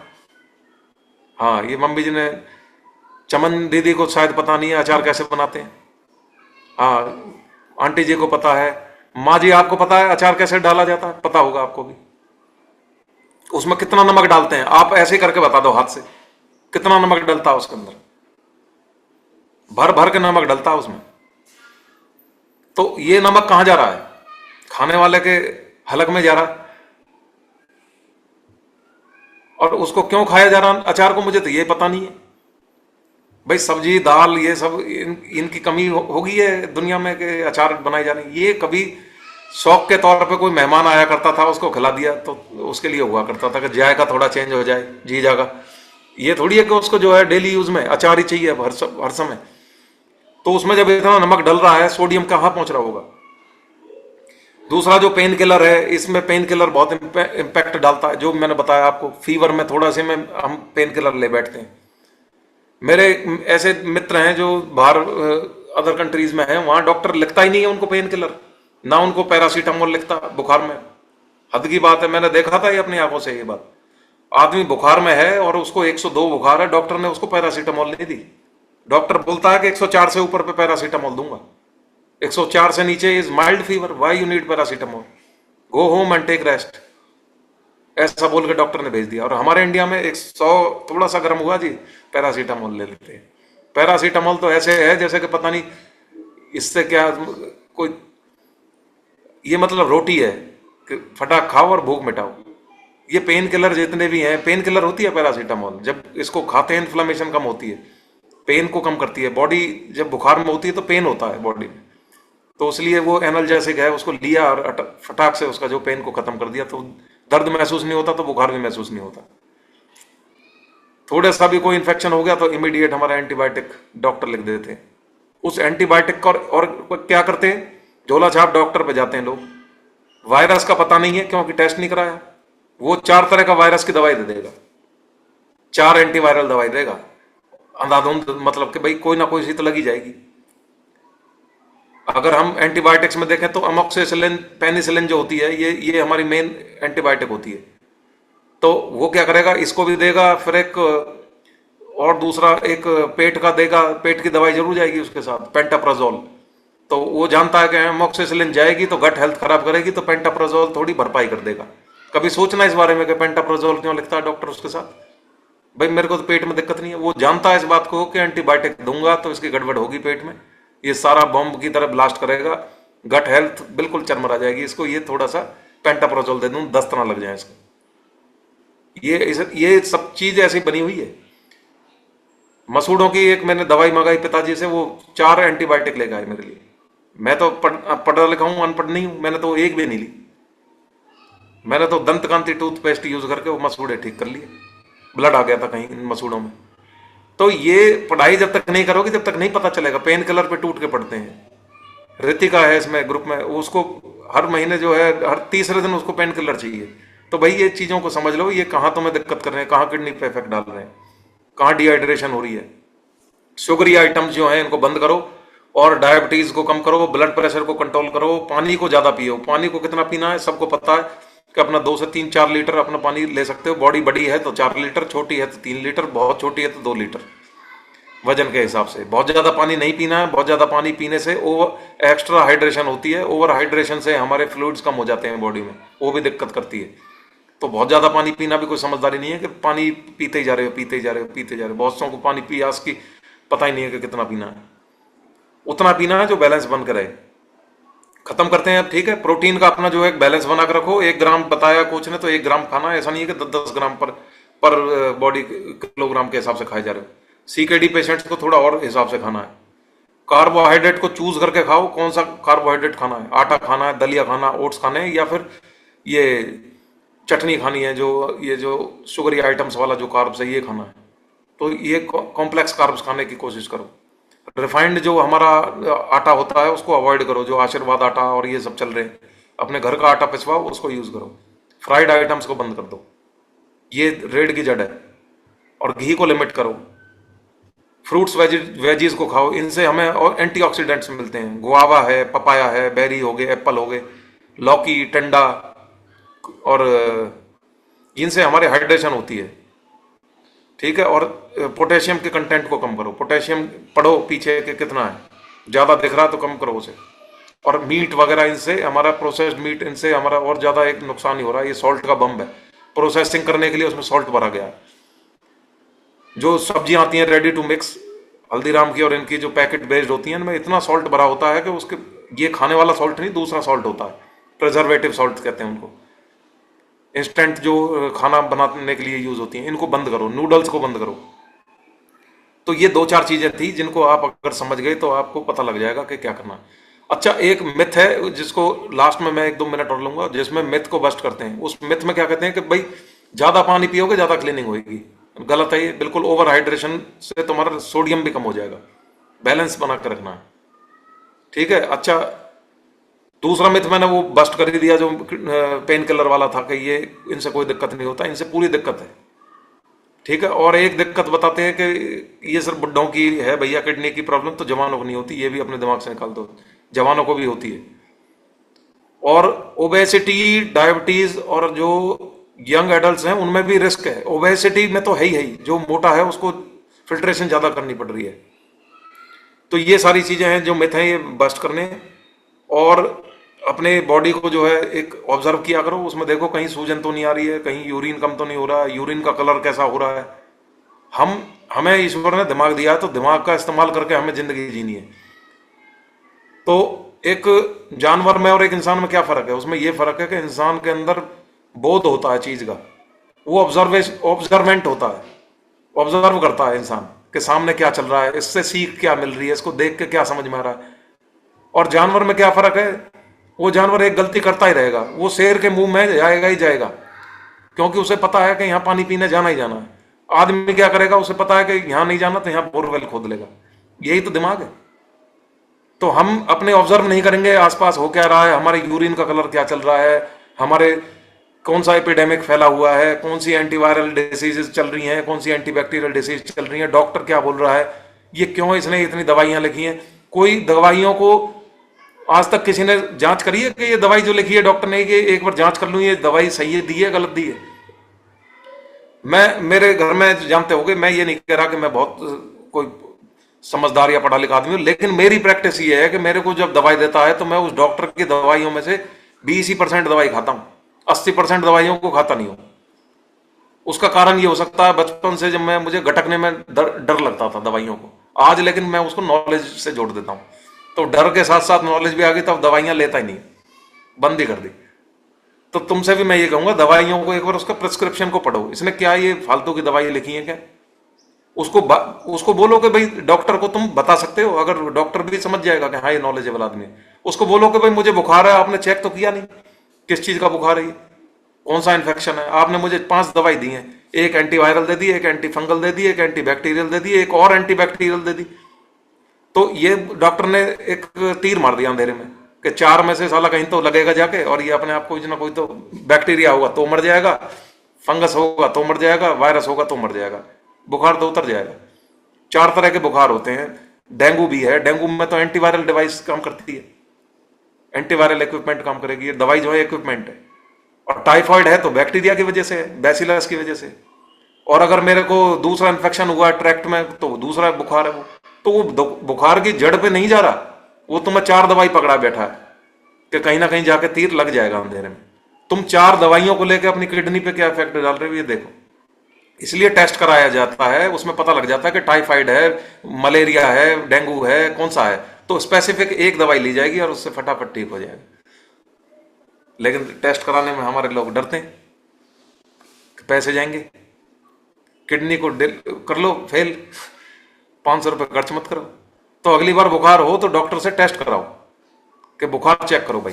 हाँ, ये मम्मी जी ने, चमन दीदी को शायद पता नहीं है अचार कैसे बनाते हैं। हाँ, आंटी जी को पता है। माँ जी आपको पता है अचार कैसे डाला जाता है, पता होगा आपको भी। उसमें कितना नमक डालते हैं आप ऐसे ही करके बता दो हाथ से, कितना नमक डलता है उसके अंदर, भर भर के नमक डलता है उसमें। तो ये नमक कहां जा रहा है, खाने वाले के हलक में जा रहा है। और उसको क्यों खाया जा रहा है अचार को, मुझे तो ये पता नहीं है। भाई सब्जी दाल ये सब इनकी कमी होगी है दुनिया में कि अचार बनाए जा रहे हैं। ये कभी शौक के तौर पे कोई मेहमान आया करता था, उसको खिला दिया तो उसके लिए हुआ करता था कि जायका थोड़ा चेंज हो जाए जी जाएगा। ये थोड़ी है कि उसको जो है डेली यूज में अचार ही चाहिए हर समय। तो उसमें जब इतना नमक डल रहा है, सोडियम कहाँ पहुंच रहा होगा। दूसरा जो पेन किलर है, इसमें पेन किलर बहुत इम्पैक्ट डालता है। जो मैंने बताया आपको, फीवर में थोड़ा से में हम पेन किलर ले बैठते हैं। मेरे ऐसे मित्र हैं जो बाहर अदर कंट्रीज में हैं, वहां डॉक्टर लिखता ही नहीं है उनको पेन किलर, ना उनको पैरासीटामोल लिखता बुखार में। हद की बात है, मैंने देखा था ये अपनी आंखों से। ये बात, आदमी बुखार में है और उसको 102 बुखार है, डॉक्टर ने उसको पैरासीटामोल नहीं दी। डॉक्टर बोलता है कि 104 से ऊपर पे पैरासीटामोल दूंगा, 104 से नीचे is mild fever, why you need paracetamol, go home and take rest, ऐसा बोल के डॉक्टर ने भेज दिया। और हमारे इंडिया में 100 थोड़ा सा गर्म हुआ जी, पैरासीटामोल ले लेते हैं। पैरासीटामोल तो ऐसे है जैसे कि पता नहीं इससे क्या कोई, ये मतलब रोटी है कि फटाक खाओ और भूख मिटाओ। ये पेन किलर जितने भी हैं, पेन किलर होती है पैरासीटामोल, जब इसको खाते हैं इन्फ्लेमेशन कम होती है, पेन को कम करती है। बॉडी जब बुखार में होती है तो पेन होता है बॉडी में, तो इसलिए वो एनाल्जेसिक है, उसको लिया और फटाक से उसका जो पेन को खत्म कर दिया, तो दर्द महसूस नहीं होता, तो बुखार भी महसूस नहीं होता। थोड़ा सा भी कोई इन्फेक्शन हो गया तो इमीडिएट हमारा एंटीबायोटिक डॉक्टर लिख देते हैं। उस एंटीबायोटिक का और क्या करते हैं, झोला छाप डॉक्टर पे जाते हैं लोग। वायरस का पता नहीं है क्योंकि टेस्ट नहीं कराया, वो 4 तरह का वायरस की दवाई दे देगा, 4 एंटीवायरल दवाई देगा अंधाधुंध, मतलब कि भाई कोई ना कोई सी तो लगी जाएगी। अगर हम एंटीबायोटिक्स में देखें तो अमोक्सिसिलिन पेनिसिलिन जो होती है, ये हमारी मेन एंटीबायोटिक होती है। तो वो क्या करेगा, इसको भी देगा, फिर एक और दूसरा एक पेट का देगा, पेट की दवाई जरूर जाएगी उसके साथ, पेंटाप्राजोल। तो वो जानता है कि एमोक्सिसिलिन जाएगी तो गट हेल्थ खराब करेगी, तो पेंटाप्राजोल थोड़ी भरपाई कर देगा। कभी सोचना इस बारे में कि पेंटाप्राजोल क्यों लिखता है डॉक्टर उसके साथ? भाई मेरे को तो पेट में दिक्कत नहीं है, वो जानता है इस बात को कि एंटीबायोटिक दूंगा तो इसकी गड़बड़ होगी पेट में, ये सारा बॉम्ब की तरह ब्लास्ट करेगा, गट हेल्थ बिल्कुल चरमरा जाएगी, इसको ये थोड़ा सा पेंटाप्राजोल दे दूं, 10 तना लग जाए इसको। ये सब चीज ऐसी बनी हुई है। मसूड़ों की एक मैंने दवाई मंगाई पिताजी से, वो 4 एंटीबायोटिक लेके आए मेरे लिए। मैं तो पढ़ा लिखा हूं, अनपढ़ नहीं हूं, मैंने तो एक भी नहीं ली। मैंने तो दंतकांति टूथपेस्ट यूज करके वो मसूड़े ठीक कर लिए, ब्लड आ गया था कहीं इन मसूड़ों में। तो ये पढ़ाई जब तक नहीं करोगे तब तक नहीं पता चलेगा। पेन किलर पे टूट के पड़ते हैं। रितिका है इसमें ग्रुप में, उसको हर महीने जो है हर तीसरे दिन उसको पेन किलर चाहिए। तो भाई ये चीजों को समझ लो, ये कहाँ तुम्हें दिक्कत कर रहे हैं, कहाँ किडनी पे इफेक्ट डाल रहे हैं, कहाँ डिहाइड्रेशन हो रही है। शुगरी आइटम्स जो हैं इनको बंद करो, और डायबिटीज को कम करो, ब्लड प्रेशर को कंट्रोल करो, पानी को ज्यादा पियो। पानी को कितना पीना है सबको पता है कि अपना 2 से 3-4 लीटर अपना पानी ले सकते हो। बॉडी बड़ी है तो 4 लीटर, छोटी है तो 3 लीटर, बहुत छोटी है तो 2 लीटर, वजन के हिसाब से। बहुत ज्यादा पानी नहीं पीना है। बहुत ज्यादा पानी पीने से ओवर एक्स्ट्रा हाइड्रेशन होती है, ओवर हाइड्रेशन से हमारे फ्लूइड्स कम हो जाते हैं बॉडी में, वो भी दिक्कत करती है। तो बहुत ज्यादा पानी पीना भी कोई समझदारी नहीं है कि पानी पीते ही जा रहे हो, पीते ही जा रहे हो, पीते जा रहे हो। बहुत सौ को पानी पियास की पता ही नहीं है कि कितना पीना है। उतना पीना है जो बैलेंस बन के रहे। खत्म करते हैं अब, ठीक है। प्रोटीन का अपना जो है बैलेंस बना के रखो। 1 ग्राम बताया कोच ने, तो 1 ग्राम खाना है, ऐसा नहीं है कि 10-10 ग्राम पर बॉडी किलोग्राम के हिसाब से खाए जा रहे हो। सीकेडी पेशेंट्स को थोड़ा और हिसाब से खाना है। कार्बोहाइड्रेट को चूज करके खाओ, कौन सा कार्बोहाइड्रेट खाना है। आटा खाना है, दलिया खाना, ओट्स खाने हैं, या फिर ये चटनी खानी है, ये जो शुगरी आइटम्स वाला जो कार्ब्स है ये खाना है। तो ये कॉम्प्लेक्स कार्ब्स खाने की कोशिश करो। रिफाइंड जो हमारा आटा होता है उसको अवॉइड करो, जो आशीर्वाद आटा और ये सब चल रहे हैं। अपने घर का आटा पिसवाओ, उसको यूज करो। फ्राइड आइटम्स को बंद कर दो, ये रेड की जड़ है। और घी को लिमिट करो। फ्रूट्स वेजीज को खाओ, इनसे हमें और एंटीऑक्सीडेंट्स मिलते हैं। गुआवा है, पपाया है, बेरी हो गए, एप्पल हो गए, लौकी, टिंडा, और इनसे हमारे हाइड्रेशन होती है, ठीक है। और पोटेशियम के कंटेंट को कम करो। पोटेशियम पढ़ो पीछे के कितना है, ज्यादा दिख रहा है तो कम करो उसे। और मीट वगैरह, इनसे हमारा प्रोसेस्ड मीट, इनसे हमारा और ज्यादा एक नुकसान ही हो रहा है। ये सॉल्ट का बम है, प्रोसेसिंग करने के लिए उसमें सॉल्ट भरा गया है। जो सब्जियां आती हैं रेडी टू मिक्स हल्दीराम की और इनकी जो पैकेट बेस्ड होती हैं, इनमें इतना सॉल्ट भरा होता है कि उसके, ये खाने वाला सॉल्ट नहीं, दूसरा सॉल्ट होता है, प्रिजर्वेटिव सॉल्ट कहते हैं उनको। इंस्टेंट जो खाना बनाने के लिए यूज होती हैं, इनको बंद करो। नूडल्स को बंद करो। तो ये 2-4 चीजें थी जिनको आप अगर समझ गए तो आपको पता लग जाएगा कि क्या करना है। अच्छा, एक मिथ है जिसको लास्ट में मैं 1-2 मिनट और लूंगा, जिसमें मिथ को बस्ट करते हैं। उस मिथ में क्या कहते हैं कि भाई ज्यादा पानी पियोगे ज्यादा क्लीनिंग होगी। गलत है ये बिल्कुल। ओवर हाइड्रेशन से तुम्हारा सोडियम भी कम हो जाएगा। बैलेंस बना कर रखना है, ठीक है। अच्छा, दूसरा मिथ मैंने वो बस्ट कर ही दिया जो पेन किलर वाला था कि ये इनसे कोई दिक्कत नहीं होता, इनसे पूरी दिक्कत है, ठीक है। और एक दिक्कत बताते हैं कि ये सिर्फ बुड्ढों की है भैया किडनी की प्रॉब्लम, तो जवानों को नहीं होती। ये भी अपने दिमाग से निकाल दो, जवानों को भी होती है। और ओबेसिटी, डायबिटीज और जो यंग एडल्ट हैं उनमें भी रिस्क है। ओबेसिटी में तो है ही, जो मोटा है उसको फिल्ट्रेशन ज्यादा करनी पड़ रही है। तो ये सारी चीजें हैं जो मिथ हैं, ये बस्ट करने। और अपने बॉडी को जो है एक ऑब्जर्व किया करो, उसमें देखो कहीं सूजन तो नहीं आ रही है, कहीं यूरिन कम तो नहीं हो रहा है, यूरिन का कलर कैसा हो रहा है। हमें ईश्वर ने दिमाग दिया है, तो दिमाग का इस्तेमाल करके हमें जिंदगी जीनी है। तो एक जानवर में और एक इंसान में क्या फर्क है? उसमें यह फर्क है कि इंसान के अंदर बोध होता है चीज का, वो ऑब्जर्वेंट होता है, ऑब्जर्व करता है इंसान के सामने क्या चल रहा है, इससे सीख क्या मिल रही है, इसको देख के क्या समझ में आ रहा है। और जानवर में क्या फर्क है? वो जानवर एक गलती करता ही रहेगा, वो शेर के मुंह में जाएगा ही जाएगा, क्योंकि उसे पता है कि यहां पानी पीने जाना ही जाना है। आदमी क्या करेगा? उसे पता है कि यहां नहीं जाना तो यहां बोरवेल खोद लेगा। यही तो दिमाग है। तो हम अपने ऑब्जर्व नहीं करेंगे आसपास हो क्या रहा है, हमारे यूरिन का कलर क्या चल रहा है, हमारे कौन सा एपिडेमिक फैला हुआ है, कौन सी एंटीवायरल डिसीजेस चल रही हैं, कौन सी एंटीबैक्टीरियल डिसीज चल रही है, डॉक्टर क्या बोल रहा है, ये क्यों इसने इतनी दवाइयां लिखी हैं। कोई दवाइयों को आज तक किसी ने जांच करी है कि ये दवाई जो लिखी है डॉक्टर ने, कि एक बार जांच कर लूं ये दवाई सही है, दी है गलत दी है? मैं, मेरे घर में जानते होगे, मैं ये नहीं कह रहा कि मैं बहुत कोई समझदार या पढ़ा लिखा आदमी हूं, लेकिन मेरी प्रैक्टिस ये है कि मेरे को जब दवाई देता है तो मैं उस डॉक्टर की दवाइयों में से 20% दवाई खाता हूं, 80% दवाइयों को खाता नहीं हूं। उसका कारण ये हो सकता है बचपन से जब मैं, मुझे गटकने में डर लगता था दवाइयों को, आज लेकिन मैं उसको नॉलेज से जोड़ देता हूं। तो डर के साथ साथ नॉलेज भी आ गई, तब दवाइयां लेता ही नहीं, बंद ही कर दी। तो तुमसे भी मैं ये कहूंगा, दवाइयों को एक बार उसका प्रिस्क्रिप्शन को पढ़ो, इसने क्या ये फालतू की दवाई लिखी है क्या। उसको उसको बोलो कि भाई, डॉक्टर को तुम बता सकते हो, अगर डॉक्टर भी समझ जाएगा कि हाँ ये नॉलेजेबल आदमी है, उसको बोलो कि भाई मुझे बुखार है, आपने चेक तो किया नहीं किस चीज का बुखार है ये, कौन सा इन्फेक्शन है, आपने मुझे 5 दवाई दी है, एक एंटीवायरल दे दी, एक एंटी फंगल दे दी, एक एंटीबैक्टीरियल दे दी, एक और एंटीबैक्टीरियल दे दी। तो ये डॉक्टर ने एक तीर मार दिया अंधेरे में, कि 4 में से साला कहीं तो लगेगा जाके, और ये अपने आप कोई ना कोई तो, बैक्टीरिया होगा तो मर जाएगा, फंगस होगा तो मर जाएगा, वायरस होगा तो मर जाएगा, बुखार तो उतर जाएगा। 4 तरह के बुखार होते हैं। डेंगू भी है, डेंगू में तो एंटीवायरल डिवाइस काम करती है, एंटीवायरल इक्विपमेंट काम करेगी, ये दवाई जो है इक्विपमेंट है। और टाइफाइड है तो बैक्टीरिया की वजह से है, बैसिलस की वजह से। और अगर मेरे को दूसरा इन्फेक्शन हुआ है ट्रैक्ट में, तो दूसरा बुखार है वो। तो वो बुखार की जड़ पे नहीं जा रहा, वो तुम्हें 4 दवाई पकड़ा बैठा है कि कहीं ना कहीं जाके तीर लग जाएगा अंधेरे में। तुम 4 दवाइयों को लेकर अपनी किडनी पे क्या इफेक्ट डाल रहे हो ये देखो। इसलिए टेस्ट कराया जाता है, उसमें पता लग जाता है कि टाइफाइड है, मलेरिया है, डेंगू है, कौन सा है, तो स्पेसिफिक एक दवाई ली जाएगी और उससे फटाफट ठीक हो जाएगा। लेकिन टेस्ट कराने में हमारे लोग डरते हैं कि पैसे जाएंगे, किडनी को कर लो फेल, 500 रुपये खर्च मत करो। तो अगली बार बुखार हो तो डॉक्टर से टेस्ट कराओ कि बुखार चेक करो भाई।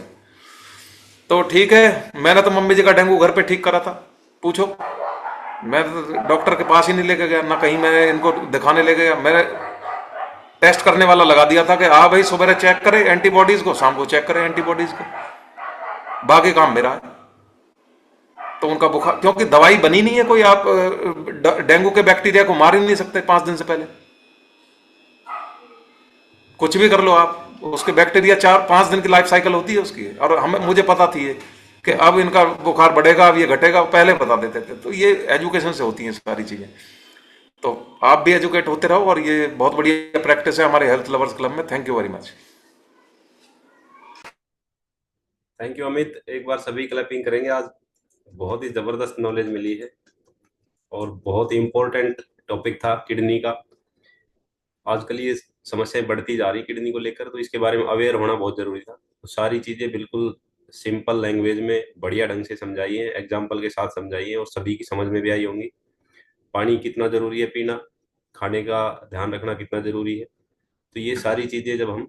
तो ठीक है, मैंने तो मम्मी जी का डेंगू घर पे ठीक करा था, पूछो। मैं तो डॉक्टर के पास ही नहीं लेके गया, ना कहीं मैं इनको दिखाने लेके गया। मैंने टेस्ट करने वाला लगा दिया था कि हाँ भाई सुबह चेक करे एंटीबॉडीज को, शाम को चेक करे एंटीबॉडीज को, बाकी काम मेरा है। तो उनका बुखार, क्योंकि दवाई बनी नहीं है कोई, आप डेंगू के बैक्टीरिया को मार ही नहीं सकते 5 दिन से पहले, कुछ भी कर लो आप, उसके बैक्टीरिया 4-5 दिन की लाइफ साइकिल होती है उसकी। और हमें, मुझे पता थी कि अब इनका बुखार बढ़ेगा, अब ये घटेगा, पहले बता देते थे। तो ये एजुकेशन से होती हैं सारी चीजें। तो आप भी एजुकेट होते रहो, और ये बहुत बढ़िया प्रैक्टिस है हमारे हेल्थ लवर्स क्लब में। Thank you very much. Thank you Amit, एक बार सभी क्लैपिंग करेंगे। आज बहुत ही जबरदस्त नॉलेज मिली है और बहुत ही इम्पोर्टेंट टॉपिक था किडनी का। आजकल ये समस्याएं बढ़ती जा रही किडनी को लेकर, तो इसके बारे में अवेयर होना बहुत जरूरी था। तो सारी चीजें बिल्कुल सिंपल लैंग्वेज में बढ़िया ढंग से समझाई है, एग्जाम्पल के साथ समझाई है, और सभी की समझ में भी आई होंगी। पानी कितना जरूरी है पीना, खाने का ध्यान रखना कितना जरूरी है, तो ये सारी चीजें जब हम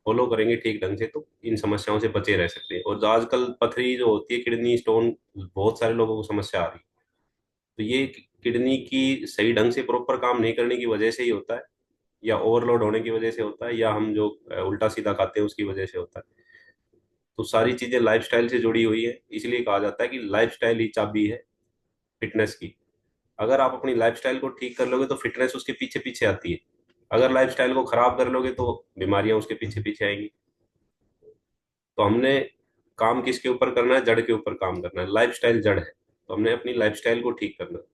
फॉलो करेंगे ठीक ढंग से तो इन समस्याओं से बचे रह सकते हैं। और जो आजकल पथरी जो होती है, किडनी स्टोन, बहुत सारे लोगों को समस्या आ रही है। तो ये किडनी की सही ढंग से प्रॉपर काम नहीं करने की वजह से ही होता है, या ओवरलोड होने की वजह से होता है, या हम जो उल्टा सीधा खाते हैं उसकी वजह से होता है। तो सारी चीजें लाइफस्टाइल से जुड़ी हुई है, इसलिए कहा जाता है कि लाइफस्टाइल ही चाबी है फिटनेस की। अगर आप अपनी लाइफस्टाइल को ठीक कर लोगे तो फिटनेस उसके पीछे पीछे आती है। अगर लाइफस्टाइल को खराब कर लोगे तो बीमारियां उसके पीछे पीछे आएंगी। तो हमने काम किसके ऊपर करना है? जड़ के ऊपर काम करना है। लाइफस्टाइल जड़ है, तो हमने अपनी लाइफस्टाइल को ठीक करना है।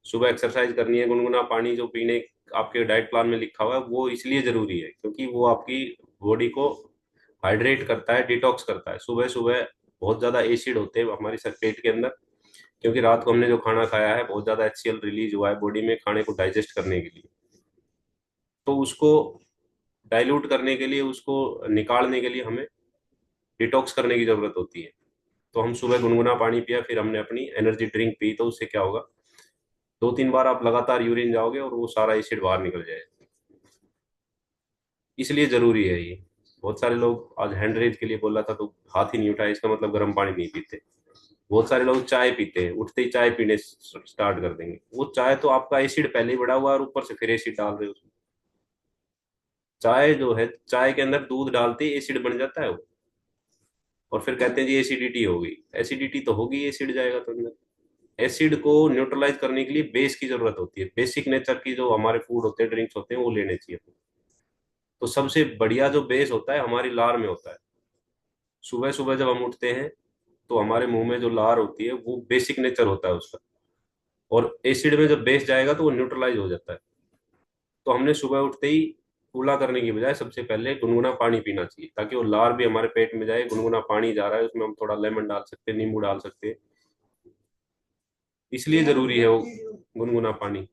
सुबह एक्सरसाइज करनी है, गुनगुना पानी जो पीने आपके डाइट प्लान में लिखा हुआ है, वो इसलिए जरूरी है क्योंकि वो आपकी बॉडी को हाइड्रेट करता है, डिटॉक्स करता है। सुबह सुबह बहुत ज्यादा एसिड होते हैं हमारे सर पेट के अंदर, क्योंकि रात को हमने जो खाना खाया है बहुत ज्यादा HCl रिलीज हुआ है बॉडी में खाने को डाइजेस्ट करने के लिए। तो उसको डाइल्यूट करने के लिए, उसको निकालने के लिए हमें डिटॉक्स करने की जरूरत होती है। तो हम सुबह गुनगुना पानी पिया, फिर हमने अपनी एनर्जी ड्रिंक पी, तो उससे क्या होगा, 2-3 बार आप लगातार यूरिन जाओगे और वो सारा एसिड बाहर निकल जाएगा। इसलिए जरूरी है ये। बहुत सारे लोग, आज हैंड रेज के लिए बोला था तो हाथ ही नहीं उठाया, इसका मतलब गर्म पानी नहीं पीते। बहुत सारे लोग चाय पीते हैं, उठते ही चाय पीने स्टार्ट कर देंगे। वो चाय तो आपका एसिड पहले ही बढ़ा हुआ है और ऊपर से फिर एसिड डाल रहे हो उसमें। चाय जो है, चाय के अंदर दूध डालते ही एसिड बन जाता है वो, और फिर कहते हैं जी एसिडिटी हो गई। एसिडिटी तो होगी, एसिड जाएगा तो अंदर। एसिड को न्यूट्रलाइज करने के लिए बेस की जरूरत होती है। बेसिक नेचर की जो हमारे फूड होते हैं, ड्रिंक्स होते हैं, वो लेने चाहिए। तो सबसे बढ़िया जो बेस होता है हमारी लार में होता है। सुबह सुबह जब हम उठते हैं तो हमारे मुंह में जो लार होती है वो बेसिक नेचर होता है उसका, और एसिड में जब बेस जाएगा तो वो न्यूट्रलाइज हो जाता है। तो हमने सुबह उठते ही कूला करने की बजाय सबसे पहले गुनगुना पानी पीना चाहिए, ताकि वो लार भी हमारे पेट में जाए। गुनगुना पानी जा रहा है उसमें हम थोड़ा लेमन डाल सकते हैं, नींबू डाल सकते हैं, इसलिए जरूरी है वो गुनगुना पानी।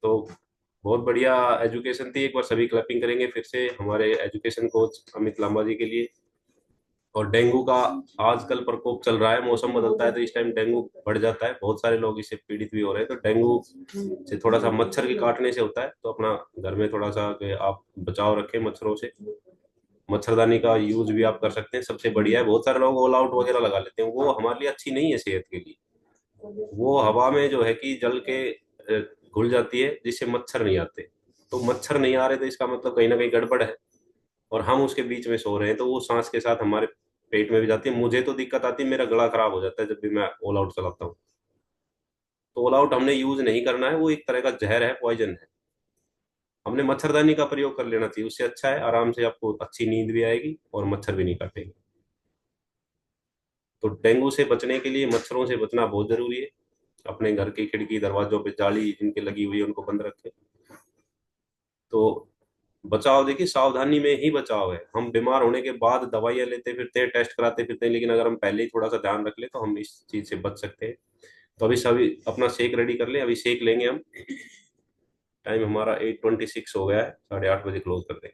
तो बहुत बढ़िया एजुकेशन थी। एक बार सभी क्लैपिंग करेंगे फिर से हमारे एजुकेशन कोच अमित लांबा जी के लिए। और डेंगू का आजकल प्रकोप चल रहा है, मौसम बदलता है तो इस टाइम डेंगू बढ़ जाता है, बहुत सारे लोग इससे पीड़ित भी हो रहे हैं। तो डेंगू से थोड़ा सा मच्छर के काटने से होता है, तो अपना घर में थोड़ा सा कि आप बचाव रखें मच्छरों से। मच्छरदानी का यूज भी आप कर सकते हैं, सबसे बढ़िया है। बहुत सारे लोग ऑल आउट वगैरह लगा लेते हैं, वो हमारे लिए अच्छी नहीं है सेहत के लिए। वो हवा में जो है कि जल के घुल जाती है, जिससे मच्छर नहीं आते। तो मच्छर नहीं आ रहे तो इसका मतलब कहीं ना कहीं गड़बड़ है, और हम उसके बीच में सो रहे हैं, तो वो सांस के साथ हमारे पेट में भी जाती है। मुझे तो दिक्कत आती है, मेरा गला खराब हो जाता है जब भी मैं ऑल आउट चलाता हूँ। तो ऑल आउट हमने यूज नहीं करना है, वो एक तरह का जहर है, पॉइजन है। हमने मच्छरदानी का प्रयोग कर लेना चाहिए, उससे अच्छा है, आराम से आपको अच्छी नींद भी आएगी और मच्छर भी नहीं काटेंगे। तो डेंगू से बचने के लिए मच्छरों से बचना बहुत जरूरी है। अपने घर की खिड़की दरवाजों पे जाली जिनके लगी हुई है उनको बंद रखें। तो बचाव देखिए, सावधानी में ही बचाव है। हम बीमार होने के बाद दवाइयां लेते फिरते हैं, टेस्ट कराते फिरते हैं, लेकिन अगर हम पहले ही थोड़ा सा ध्यान रख ले तो हम इस चीज से बच सकते हैं। तो अभी सभी अपना शेक रेडी कर ले, अभी शेक लेंगे हम। टाइम हमारा 8:26 हो गया है, 8:30 बजे क्लोज कर देंगे।